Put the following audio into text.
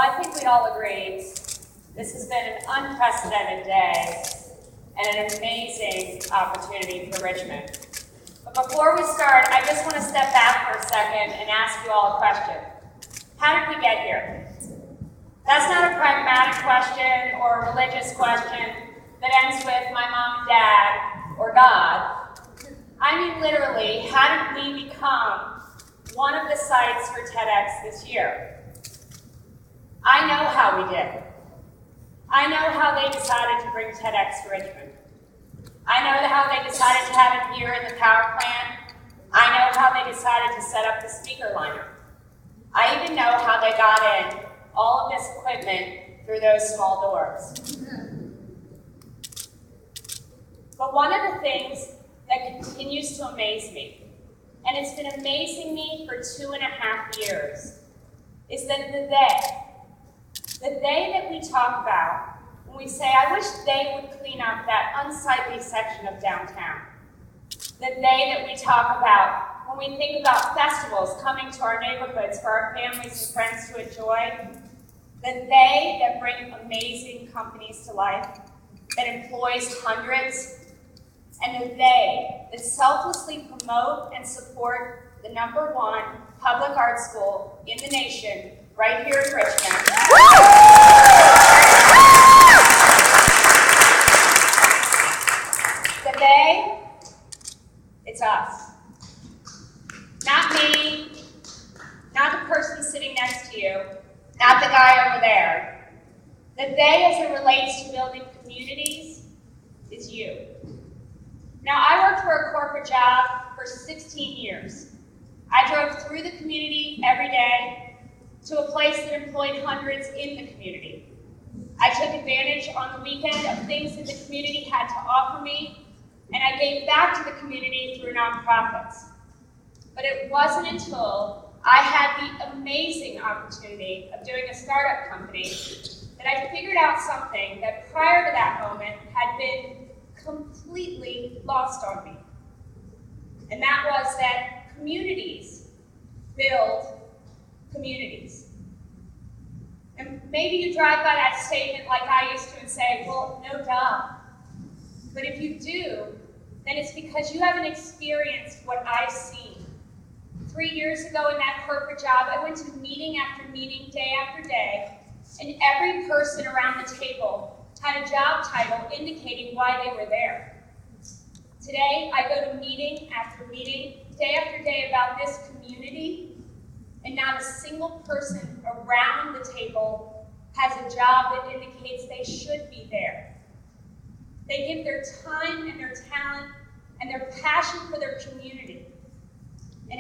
I think we'd all agree this has been an unprecedented day and an amazing opportunity for Richmond. But before we start, I just want to step back for a second and ask you all a question. How did we get here? That's not a pragmatic question or a religious question that ends with my mom and dad or God. I mean literally, how did we become one of the sites for TEDx this year? I know how we did. I know how they decided to bring TEDx to Richmond. I know how they decided to have it here in the power plant. I know how they decided to set up the speaker lineup. I even know how they got in all of this equipment through those small doors. But one of the things that continues to amaze me, and it's been amazing me for 2.5 years, is that the day that we talk about when we say, I wish they would clean up that unsightly section of downtown. The day that we talk about when we think about festivals coming to our neighborhoods for our families and friends to enjoy. The day that bring amazing companies to life, that employs hundreds, and the day that selflessly promote and support the #1 public art school in the nation, right here in Richmond. Today, it's us. Not me, not the person sitting next to you, not the guy over there. The they as it relates to building communities is you. Now, I worked for a corporate job for 16 years. I drove through the community every day to a place that employed hundreds in the community. I took advantage on the weekend of things that the community had to offer me, and I gave back to the community through nonprofits. But it wasn't until I had the amazing opportunity of doing a startup company that I figured out something that prior to that moment had been completely lost on me. And that was that communities build communities. And maybe you drive by that statement like I used to and say, well, no duh. But if you do, then it's because you haven't experienced what I've seen. 3 years ago in that corporate job, I went to meeting after meeting, day after day, and every person around the table had a job title indicating why they were there. Today, I go to meeting after meeting, day after day about this community, and not a single person around the table has a job that indicates they should be there. They give their time and their talent and their passion for their community